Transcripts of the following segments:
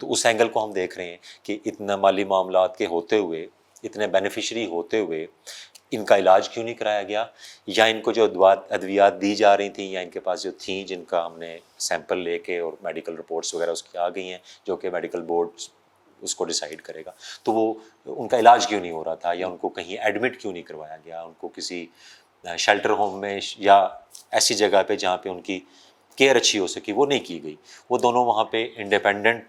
تو اس اینگل کو ہم دیکھ رہے ہیں کہ اتنا مالی معاملات کے ہوتے ہوئے، اتنے بینیفیشری ہوتے ہوئے ان کا علاج کیوں نہیں کرایا گیا، یا ان کو جو ادویات دی جا رہی تھیں یا ان کے پاس جو تھیں جن کا ہم نے سیمپل لے کے اور میڈیکل رپورٹس وغیرہ اس کی آ گئی ہیں جو کہ میڈیکل بورڈ اس کو ڈیسائیڈ کرے گا، تو وہ ان کا علاج کیوں نہیں ہو رہا تھا، یا ان کو کہیں ایڈمٹ کیوں نہیں کروایا گیا، ان کو کسی شیلٹر ہوم میں یا ایسی جگہ پہ جہاں پہ ان کی کیئر اچھی ہو سکی، وہ نہیں کی گئی۔ وہ دونوں وہاں پہ انڈیپینڈنٹ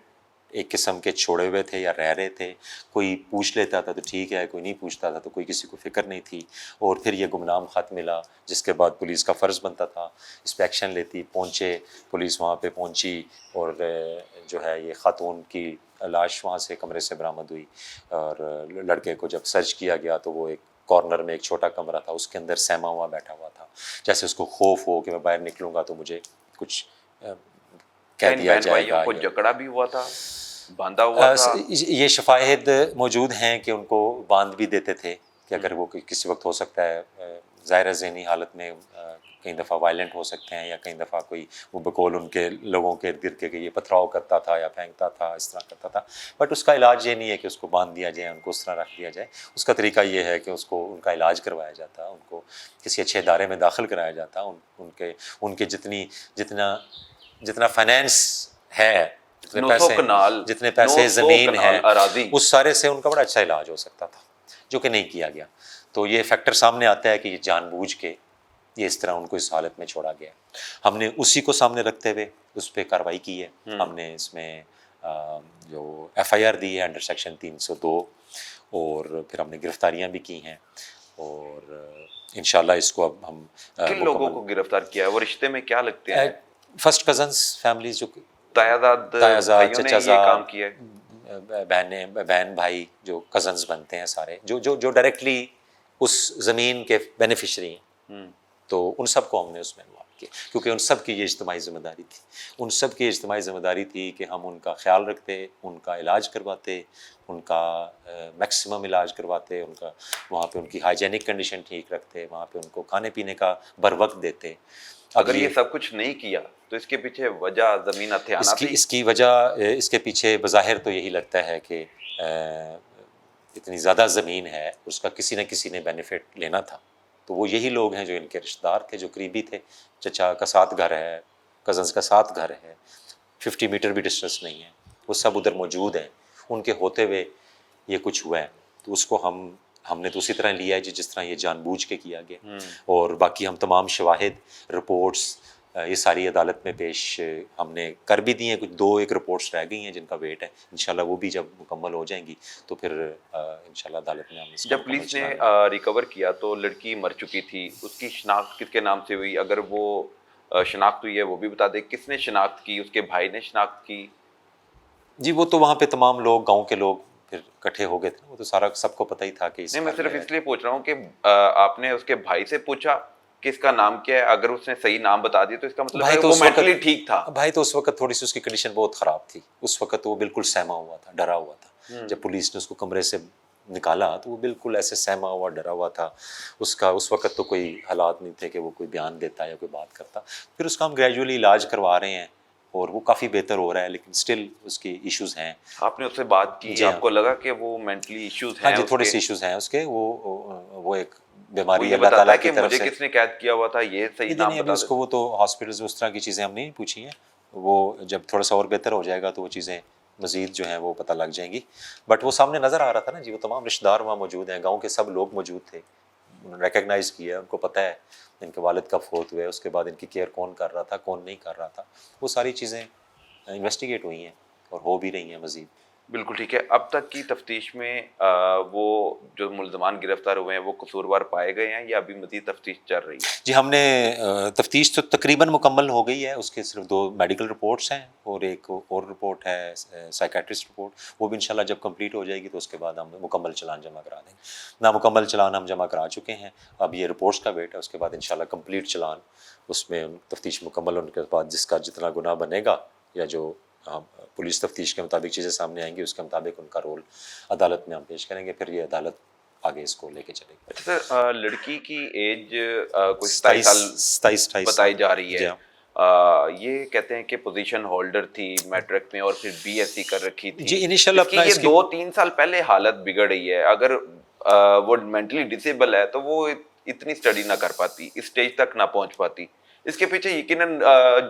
ایک قسم کے چھوڑے ہوئے تھے یا رہ رہے تھے، کوئی پوچھ لیتا تھا تو ٹھیک ہے، کوئی نہیں پوچھتا تھا تو کوئی کسی کو فکر نہیں تھی۔ اور پھر یہ گمنام خط ملا جس کے بعد پولیس کا فرض بنتا تھا اس پہ ایکشن لیتی، پہنچے پولیس وہاں پہ پہنچی، اور جو ہے یہ خاتون کی لاش وہاں سے کمرے سے برآمد ہوئی، اور لڑکے کو جب سرچ کیا گیا تو وہ ایک کارنر میں ایک چھوٹا کمرہ تھا، اس کے اندر سہما ہوا بیٹھا ہوا تھا، جیسے اس کو خوف ہو کہ میں باہر نکلوں گا تو مجھے کچھ کہہ دیا جائے گا۔ کو جکڑا بھی ہوا تھا، باندھا ہوا تھا؟ یہ شواہد موجود ہیں کہ ان کو باندھ بھی دیتے تھے کہ اگر وہ کسی وقت ہو سکتا ہے ظاہر ذہنی حالت میں کئی دفعہ وائلنٹ ہو سکتے ہیں، یا کئی دفعہ کوئی وہ بقول ان کے لوگوں کے ارد گرد کے یہ پتھراؤ کرتا تھا یا پھینکتا تھا، اس طرح کرتا تھا۔ بٹ اس کا علاج یہ نہیں ہے کہ اس کو باندھ دیا جائے، ان کو اس طرح رکھ دیا جائے۔ اس کا طریقہ یہ ہے کہ اس کو ان کا علاج کروایا جاتا، ان کو کسی اچھے ادارے میں داخل کرایا جاتا، ان کے جتنا فائنینس ہے، جتنے پیسے زمین ہے، اس سارے سے ان کا بڑا اچھا علاج ہو سکتا تھا، جو کہ نہیں کیا گیا۔ تو یہ فیکٹر سامنے آتا ہے کہ یہ جان بوجھ کے یہ اس طرح ان کو اس حالت میں چھوڑا گیا۔ ہم نے اسی کو سامنے رکھتے ہوئے اس پہ کارروائی کی ہے۔ ہم نے اس میں جو ایف آئی آر دی ہے انڈر سیکشن 302، اور پھر ہم نے گرفتاریاں بھی کی ہیں، اور انشاءاللہ اس کو اب ہم کن لوگوں کو گرفتار کیا ہے؟ وہ رشتے میں کیا لگتے ہیں؟ فرسٹ کزنس فیملیز، جو تایازاد چچا کام کیا ہے، بہن بھائی جو کزنز بنتے ہیں سارے، جو ڈائریکٹلی اس زمین کے بینیفیشری ہیں، تو ان سب کو ہم نے اس میں انوالو کیا، کیونکہ ان سب کی یہ اجتماعی ذمہ داری تھی۔ ان سب کی اجتماعی ذمہ داری تھی کہ ہم ان کا خیال رکھتے، ان کا علاج کرواتے، ان کا میکسیمم علاج کرواتے، ان کا وہاں پہ ان کی ہائیجینک کنڈیشن ٹھیک رکھتے، وہاں پہ ان کو کھانے پینے کا بر وقت دیتے۔ اگر یہ سب کچھ نہیں کیا تو اس کے پیچھے وجہ زمین ہتھیانا تھی؟ اس کی وجہ اس کے پیچھے بظاہر تو یہی لگتا ہے کہ اتنی زیادہ زمین ہے، اس کا کسی نہ کسی نے بینیفٹ لینا تھا، تو وہ یہی لوگ ہیں جو ان کے رشتہ دار تھے، جو قریبی تھے۔ چچا کا ساتھ گھر ہے، کزنس کا ساتھ گھر ہے، 50 میٹر بھی ڈسٹینس نہیں ہے، وہ سب ادھر موجود ہیں۔ ان کے ہوتے ہوئے یہ کچھ ہوا ہے، تو اس کو ہم نے تو اسی طرح لیا ہے جس طرح یہ جان بوجھ کے کیا گیا، اور باقی ہم تمام شواہد، رپورٹس، یہ ساری عدالت میں پیش ہم نے کر بھی دی ہیں۔ کچھ 2 رپورٹس رہ گئی ہیں جن کا ویٹ ہے، انشاءاللہ وہ بھی جب مکمل ہو جائیں گی تو پھر انشاءاللہ عدالت میں ہم اس کو جب پولیس نے ریکور کیا تو لڑکی مر چکی تھی، اس کی شناخت کس کے نام سے ہوئی؟ اگر وہ شناخت ہوئی ہے وہ بھی بتا دیں، کس نے شناخت کی؟ اس کے بھائی نے شناخت کی؟ جی وہ تو وہاں پہ تمام لوگ، گاؤں کے لوگ پھر اکٹھے ہو گئے تھے، وہ تو سارا سب کو پتہ ہی تھا کہ نہیں، میں صرف اس لیے پوچھ رہا ہوں کہ آپ نے اس کے بھائی سے پوچھا کہ اس کا نام کیا ہے؟ اگر اس نے صحیح نام بتا دیا تو اس کا مطلب ہے وہ مینٹلی ٹھیک تھا۔ بھائی تو اس وقت تھوڑی سی اس کی کنڈیشن بہت خراب تھی، اس وقت وہ بالکل سہما ہوا تھا، ڈرا ہوا تھا۔ جب پولیس نے اس کو کمرے سے نکالا تو وہ بالکل ایسے سہما ہوا، ڈرا ہوا تھا۔ اس وقت تو کوئی حالات نہیں تھے کہ وہ کوئی بیان دیتا یا کوئی بات کرتا۔ پھر اس کا ہم گریجولی علاج کروا رہے ہیں اور وہ کافی بہتر ہو رہا ہے، لیکن سٹل اس کی ایشوز ہیں۔ آپ نے اس سے بات کی؟ آپ کو لگا کہ وہ مینٹلی ایشوز ہیں؟ ہاں جی، تھوڑے سے ایشوز ہیں اس کے۔ وہ ایک بیماری اللہ تعالیٰ کی طرف سے۔ مجھے کس نے قید کیا ہوا تھا یہ صحیح نام بتا دیں۔ اس کو وہ تو ہاسپٹل اس طرح کی چیزیں ہم نہیں پوچھی ہیں، وہ جب تھوڑا سا اور بہتر ہو جائے گا تو وہ چیزیں مزید جو ہیں وہ پتہ لگ جائیں گی۔ بٹ وہ سامنے نظر آ رہا تھا نا جی، وہ تمام رشتہ دار وہاں موجود ہیں، گاؤں کے سب لوگ موجود تھے، انہوں نے ریکگنائز کیا، ان کو پتہ ہے ان کے والد کب فوت ہوئے، اس کے بعد ان کی کیئر کون کر رہا تھا، کون نہیں کر رہا تھا۔ وہ ساری چیزیں انویسٹیگیٹ ہوئی ہیں اور ہو بھی رہی ہیں مزید۔ بالکل ٹھیک ہے۔ اب تک کی تفتیش میں وہ جو ملزمان گرفتار ہوئے ہیں وہ قصوروار پائے گئے ہیں یا ابھی مزید تفتیش چل رہی ہے؟ جی ہم نے تفتیش تو تقریباً مکمل ہو گئی ہے، اس کے صرف 2 میڈیکل رپورٹس ہیں اور ایک اور رپورٹ ہے سائیکیٹرسٹ رپورٹ، وہ بھی انشاءاللہ جب کمپلیٹ ہو جائے گی تو اس کے بعد ہم مکمل چلان جمع کرا دیں گے۔ نامکمل چلان ہم جمع کرا چکے ہیں، اب یہ رپورٹس کا ویٹ ہے، اس کے بعد انشاءاللہ کمپلیٹ چلان، اس میں تفتیش مکمل ہونے کے بعد جس کا جتنا گناہ بنے گا یا جو پولیس تفتیش کے مطابق چیزیں سامنے آئیں گی اس کے مطابق ان کا رول عدالت میں ہم پیش کریں گے، پھر یہ عدالت آگے اس کو لے کے چلے گی۔ اچھا سر، لڑکی کی ایج کوئی 27 سال بتائی جا رہی ہے، یہ کہتے ہیں کہ پوزیشن ہولڈر تھی میٹرک میں اور پھر بی ایس سی کر رکھی تھی. جی انیشل اس کی اپنا یہ 2-3 سال پہلے حالت بگڑ رہی ہے. اگر وہ مینٹلی ڈسیبل ہے تو وہ اتنی اسٹڈی نہ کر پاتی, اس اسٹیج تک نہ پہنچ پاتی. اس کے پیچھے یقیناً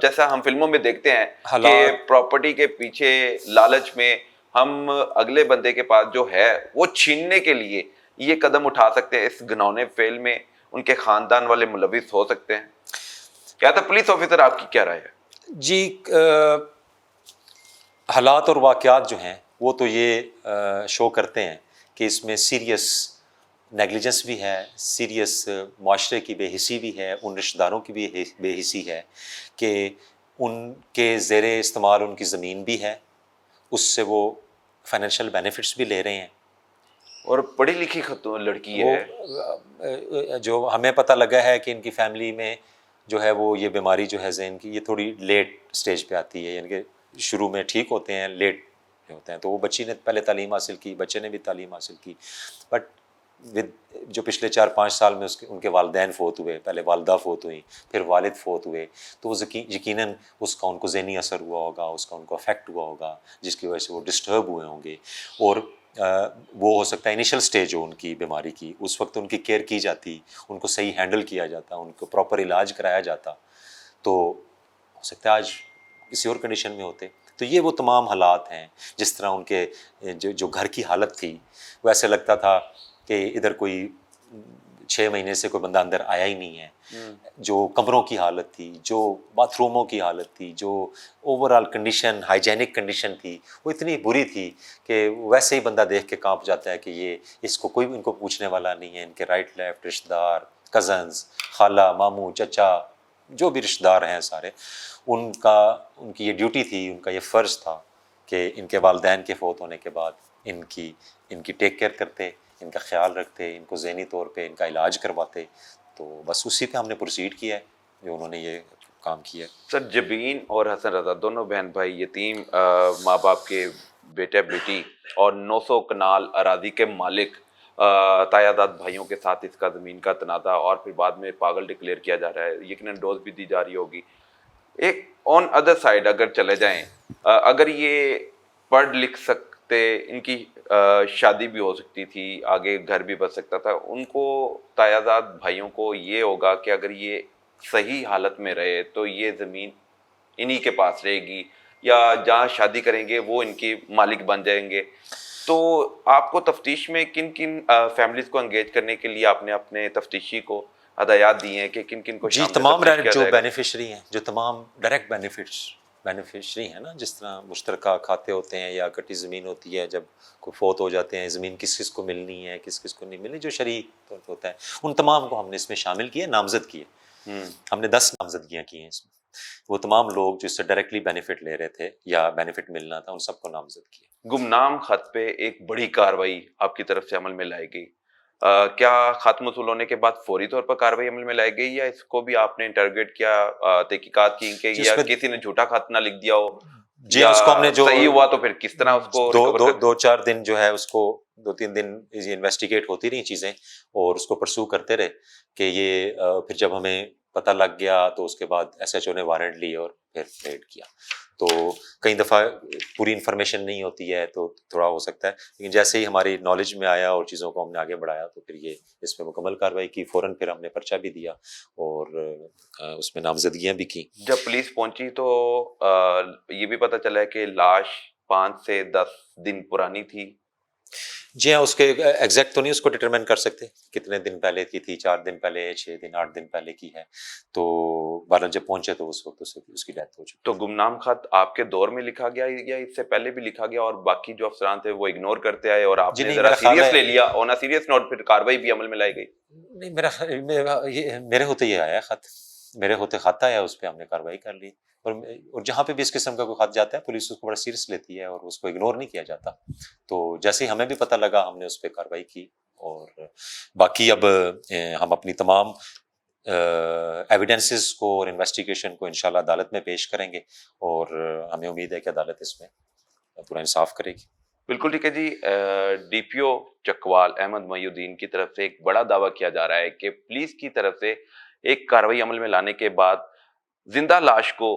جیسا ہم فلموں میں دیکھتے ہیں کہ حالات پراپرٹی کے پیچھے لالچ میں ہم اگلے بندے کے پاس جو ہے وہ چھیننے کے لیے یہ قدم اٹھا سکتے ہیں. اس گھنونے فعل میں ان کے خاندان والے ملوث ہو سکتے ہیں. کیا تھا پولیس آفیسر, آپ کی کیا رائے ہے؟ جی حالات اور واقعات جو ہیں وہ تو یہ شو کرتے ہیں کہ اس میں سیریس نیگلیجنس بھی ہے, سیریس معاشرے کی بے حسی بھی ہے, ان رشتہ داروں کی بھی بے حسی ہے کہ ان کے زیر استعمال ان کی زمین بھی ہے, اس سے وہ فائنینشیل بینیفٹس بھی لے رہے ہیں. اور پڑھی لکھی لڑکی وہ ہے. جو ہمیں پتہ لگا ہے کہ ان کی فیملی میں جو ہے وہ یہ بیماری جو ہے ذہن کی یہ تھوڑی لیٹ سٹیج پہ آتی ہے, یعنی کہ شروع میں ٹھیک ہوتے ہیں لیٹ ہوتے ہیں. تو وہ بچی نے پہلے تعلیم حاصل کی, بچے نے بھی تعلیم حاصل کی, بٹ جو پچھلے 4-5 سال میں ان کے والدین فوت ہوئے, پہلے والدہ فوت ہوئیں, پھر والد فوت ہوئے, تو وہ یقیناً اس کا ان کو ذہنی اثر ہوا ہوگا, اس کا ان کو افیکٹ ہوا ہوگا, جس کی وجہ سے وہ ڈسٹرب ہوئے ہوں گے. اور وہ ہو سکتا ہے انیشل سٹیج ہو ان کی بیماری کی, اس وقت ان کی کیئر کی جاتی, ان کو صحیح ہینڈل کیا جاتا, ان کو پراپر علاج کرایا جاتا, تو ہو سکتا ہے آج کسی اور کنڈیشن میں ہوتے. تو یہ وہ تمام حالات ہیں. جس طرح ان کے جو گھر کی حالت تھی وہ ایسے لگتا تھا کہ ادھر کوئی 6 مہینے سے کوئی بندہ اندر آیا ہی نہیں ہے. جو کمروں کی حالت تھی, جو باتھ روموں کی حالت تھی, جو over all condition hygienic condition تھی, وہ اتنی بری تھی کہ ویسے ہی بندہ دیکھ کے کانپ جاتا ہے کہ یہ اس کو کوئی ان کو پوچھنے والا نہیں ہے. ان کے رائٹ لیفٹ رشتہ دار, کزنز, خالہ, ماموں, چچا, جو بھی رشتہ دار ہیں سارے, ان کی یہ ڈیوٹی تھی, ان کا یہ فرض تھا کہ ان کے والدین کے فوت ہونے کے بعد ان کی ٹیک کیئر کرتے, ان کا خیال رکھتے, ان کو ذہنی طور پہ ان کا علاج کرواتے. تو بس اسی پہ ہم نے پروسیڈ کیا ہے جو انہوں نے یہ کام کیا ہے. سر جبین اور حسن رضا دونوں بہن بھائی یتیم ماں باپ کے بیٹے بیٹی اور 900 کنال اراضی کے مالک, تایاداد بھائیوں کے ساتھ اس کا زمین کا تنازع اور پھر بعد میں پاگل ڈکلیئر کیا جا رہا ہے. یقیناً ڈوز بھی دی جا رہی ہوگی. ایک آن ادر سائڈ اگر چلے جائیں, اگر یہ پڑھ لکھ سکتے, ان کی شادی بھی ہو سکتی تھی, آگے گھر بھی بچ سکتا تھا, ان کو تایاداد بھائیوں کو یہ ہوگا کہ اگر یہ صحیح حالت میں رہے تو یہ زمین انہی کے پاس رہے گی, یا جہاں شادی کریں گے وہ ان کی مالک بن جائیں گے. تو آپ کو تفتیش میں کن کن فیملیز کو انگیج کرنے کے لیے آپ نے اپنے تفتیشی کو ہدایات دی ہیں کہ کن کن کو جی شامل تمام تفتیش کیا جو جائے گا؟ بینیفیشری ہیں, جو تمام ڈائریکٹ بینیفیشری ہیں نا, جس طرح مشترکہ کھاتے ہوتے ہیں یا کٹی زمین ہوتی ہے, جب کوئی فوت ہو جاتے ہیں زمین کس کس کو ملنی ہے کس کس کو نہیں ملنی, جو شرعی طور پہ ہوتا ہے, ان تمام کو ہم نے اس میں شامل کیے, نامزد کیے. ہم نے 10 نامزدگیاں کی ہیں اس میں. وہ تمام لوگ جو اس سے ڈائریکٹلی بینیفٹ لے رہے تھے یا بینیفٹ ملنا تھا, ان سب کو نامزد کیے. گمنام خط پہ ایک بڑی کارروائی آپ کی طرف سے عمل میں لائی گئی. کیا خط موصول ہونے کے بعد فوری طور پر کارروائی عمل میں لائی گئی, یا اس کو بھی آپ نے انٹرگیٹ کیا, تحقیقات کی کہ یا کسی نے جھوٹا خط نہ لکھ دیا ہو, جی یا اس کو ہم نے جو صحیح ہوا تو پھر کس طرح اس کو ریکور کر 2-4 دن جو ہے اس کو 2-3 دن انویسٹیگیٹ ہوتی رہی چیزیں, اور اس کو پرسو کرتے رہے کہ یہ پھر جب ہمیں پتہ لگ گیا تو اس کے بعد ایس ایچ او نے وارنٹ لی اور پھر ریڈ کیا. تو کئی دفعہ پوری انفارمیشن نہیں ہوتی ہے تو تھوڑا ہو سکتا ہے, لیکن جیسے ہی ہماری نالج میں آیا اور چیزوں کو ہم نے آگے بڑھایا تو پھر یہ اس پہ مکمل کارروائی کی, فوراً پھر ہم نے پرچہ بھی دیا اور اس میں نامزدگیاں بھی کی. جب پولیس پہنچی تو یہ بھی پتہ چلا ہے کہ لاش 5 سے 10 دن پرانی تھی. جی ہاں, اس کے ایگزیکٹ تو نہیں اس کو ڈٹرمن کر سکتے کتنے دن پہلے کی تھی, 4 دن پہلے, 6 دن, 8 دن پہلے کی ہے. تو بہرحال جب پہنچے تو اس وقت اس کی ڈیتھ ہو چکی. تو گمنام خط آپ کے دور میں لکھا گیا یا اس سے پہلے بھی لکھا گیا, اور باقی جو افسران تھے وہ اگنور کرتے آئے اور آپ جی نے نہیں, ذرا میرا خیال سیریس ہے لے لیا, اور نہ سیریس نوٹ پھر کارروائی بھی عمل میں لائی گئی؟ نہیں, میرے ہوتے یہ آیا خط, میرے ہوتے خط آیا, اس پہ ہم نے کارروائی کر لی. اور جہاں پہ بھی اس قسم کا کوئی خط جاتا ہے پولیس اس کو بڑا سیریس لیتی ہے اور اس کو اگنور نہیں کیا جاتا. تو جیسے ہی ہمیں بھی پتہ لگا ہم نے اس پہ کارروائی کی, اور باقی اب ہم اپنی تمام ایویڈنسز کو اور انویسٹیگیشن کو انشاءاللہ عدالت میں پیش کریں گے, اور ہمیں امید ہے کہ عدالت اس میں پورا انصاف کرے گی. بالکل ٹھیک ہے جی. ڈی پی او چکوال احمد محی الدین کی طرف سے ایک بڑا دعویٰ کیا جا رہا ہے کہ پولیس کی طرف سے ایک کارروائی عمل میں لانے کے بعد زندہ لاش کو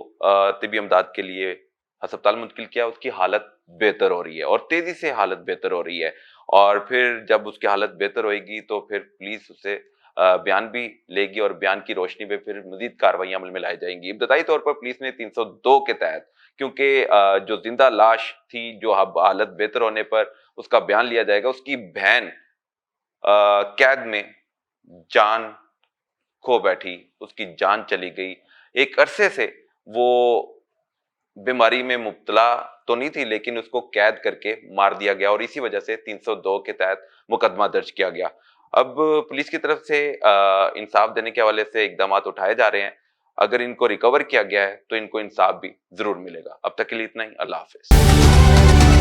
طبی امداد کے لیے ہسپتال منتقل کیا. اس کی حالت بہتر ہو رہی ہے اور تیزی سے حالت بہتر ہو رہی ہے, اور پھر جب اس کی حالت بہتر ہوئے گی تو پھر پولیس اسے بیان بھی لے گی, اور بیان کی روشنی پہ پھر مزید کارروائیاں عمل میں لائی جائیں گی. ابتدائی طور پر پولیس نے 302 کے تحت, کیونکہ جو زندہ لاش تھی جو اب حالت بہتر ہونے پر اس کا بیان لیا جائے گا, اس کی بہن قید میں جان کھو بیٹھی, اس کی جان چلی گئی. ایک عرصے سے وہ بیماری میں مبتلا تو نہیں تھی, لیکن اس کو قید کر کے مار دیا گیا, اور اسی وجہ سے 302 کے تحت مقدمہ درج کیا گیا. اب پولیس کی طرف سے انصاف دینے کے حوالے سے اقدامات اٹھائے جا رہے ہیں. اگر ان کو ریکور کیا گیا ہے تو ان کو انصاف بھی ضرور ملے گا. اب تک کے لیے اتنا ہی. اللہ حافظ.